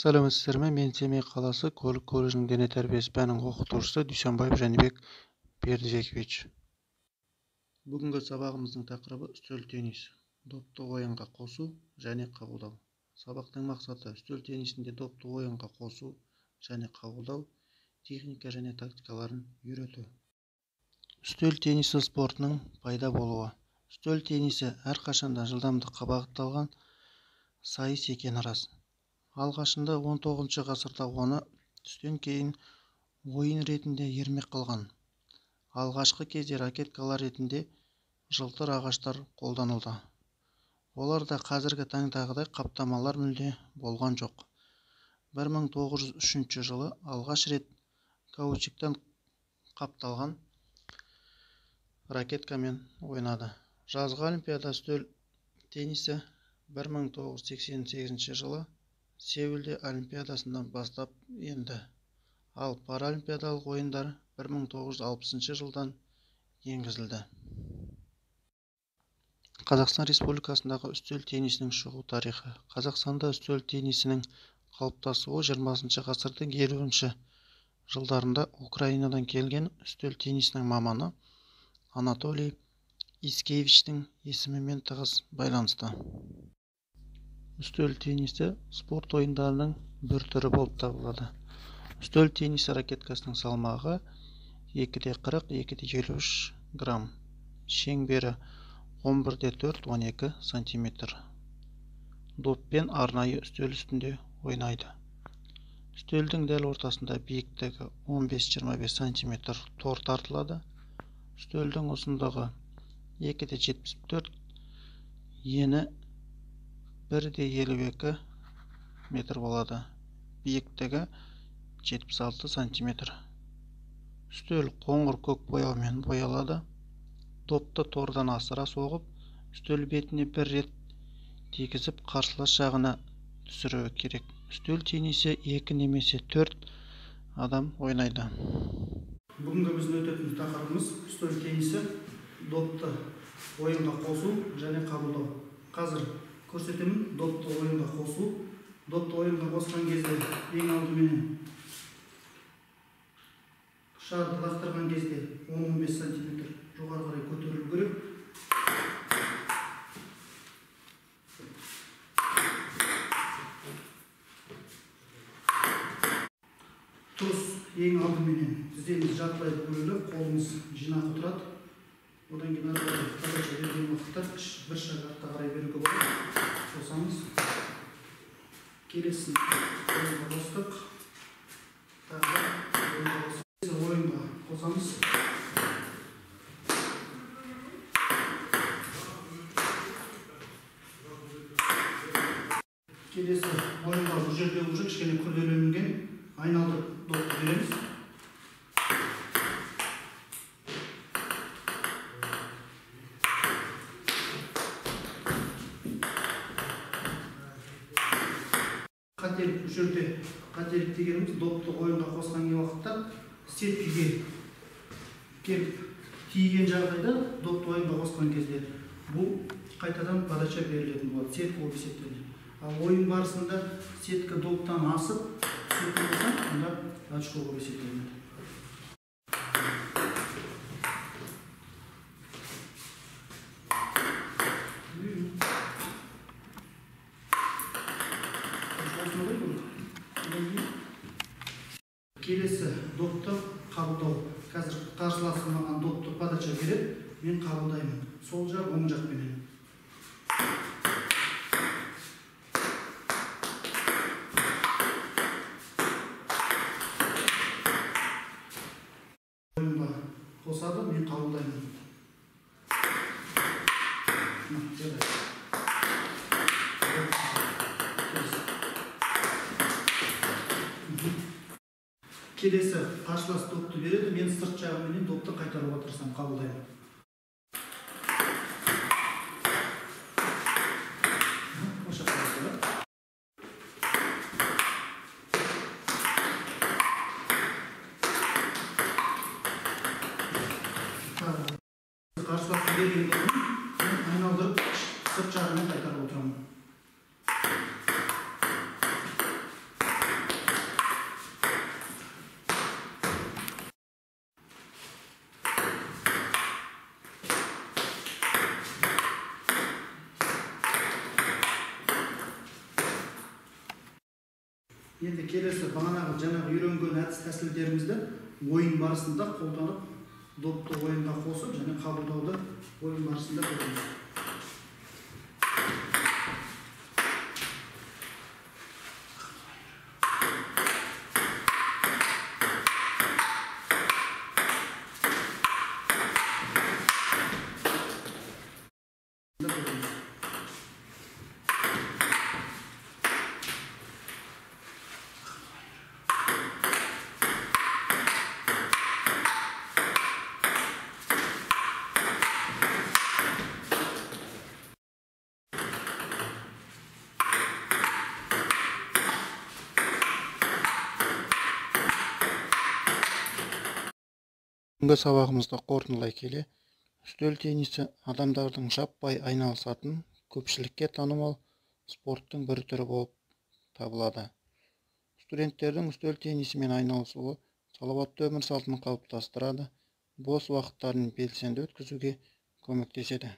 Саламатсыздар ма? Мен Семей қаласы көлік колледжінің дене тәрбиесі пәнінің оқытушысы Дүйсенбаев Жәнібек Бердібекович. Бүгінгі сабағымыздың тақырыбы үстел теннисі. Допты ойынға қосу және қабылдау. Сабақтың мақсаты үстел теннисінде допты ойынға қосу және қабылдау техника және тактикаларын үйрету. Үстел теннисі спортының пайда болуы. Үстел теннисі әрқашанда жылдамдыққа бағытталған сайыс екені рас. Алғашында 19 ғасырда оны түстен кейін ойын ретінде ермек қылған. Алғашқы кезде ракеткалар ретінде жылтыр ағаштар қолданылды. Оларда қазіргі таңдағыдай қаптамалар мүлде болған жоқ. 1903 жылы алғаш рет каучуктан қапталған ракеткамен ойнады. Жазғы олимпиада үстел теннисі 1988 жылы Сеулде олимпиадасынан бастап енді, ал паралимпиадалық ойындар 1960 жылдан енгізілді. Қазақстан Республикасындағы үстел теннисінің шығу тарихы. Қазақстанда үстел теннисінің қалыптасуы 20 ғасырдың 50 жылдарында Украинадан келген үстел теннисінің маманы Анатолий Искевичтің есімімен тығыз байланысты. Үстел теннисі спорт ойындарының бір түрі болып табылады. Үстел теннисі ракеткасының салмағы 2,40-2,53 грамм. Шеңбері 11,4-12 сантиметр. Доппен арнайы үстел үстінде ойнайды. Үстелдің дәл ортасында биіктігі 15-25 сантиметр тор тартылады. Үстелдің ұзындығы 2,74, ені 1,52 метр болады. Биіктігі 76 сантиметр. Үстел қоңыр көк бояумен боялады. Допты тордан асыра соғып, үстел бетіне бір рет тигізіп қарсылас жағына түсіруі керек. Үстел теннисі 2 немесе 4 адам ойнайды. Бүгінгі біздің өтетін тақырыбымыз үстел теннисі, допты ойынға қосу және қабылдау. Қазір көрсетемін. Допты ойынға қосу. Допты ойынға қосқан кезде ең алдымен шарды лақтырған кезде 10-15 сантиметр жоғары қарай көтерілу керек. Тұрыс ең алдымен тіземіз жартылай бөлініп, қолымыз жинақы тұрады. Одан кейін подача берген уақытта бір шаг артқа қарай беруге болады. Қосамыз. Келесін ойынға қостық. Ойынға қосамыз. Келесі ойынға бұл жерде уже кішкене күрделенген айналдырып допты береміз. Қателік жүрде, қателік дегеніміз допты ойынға қосқан уақытта сеткіге келіп тиген жағдайда допты ойынға қосқан кезде бұл қайтадан подача берілетін болады, сеткі болып есептеледі. Ал ойын барысында сеткі доптан асып түсетін болса, онда очко болып есептеледі. Келесі допты қабылдау. Қазір қарсыласым маған допты подача береді, мен қабылдаймын. Сол жақ, оң жақпенен. Ойынға қосады, мен қабылдаймын. Келесі қарсылас допты береді, мен сырт жағыменен допты қайтаруға тырысам, қабылдаймын. Қарсылас берген допты айналдырып сырт жағымен қайтарып отырамын. Енді келесі бағанағы жаңағы үйренген әдіс тәсілдерімізді ойын барысында қолданып, допты ойынға қосып және қабылдауды ойын барысында көреміз. Бүгінгі сабағымызды қорытындылай келе, үстел теннисі адамдардың жаппай айналысатын, көпшілікке танымал спорттың бір түрі болып табылады. Студенттердің үстел теннисімен айналысуы салауатты өмір салтын қалыптастырады, бос уақыттарын белсенді өткізуге көмектеседі.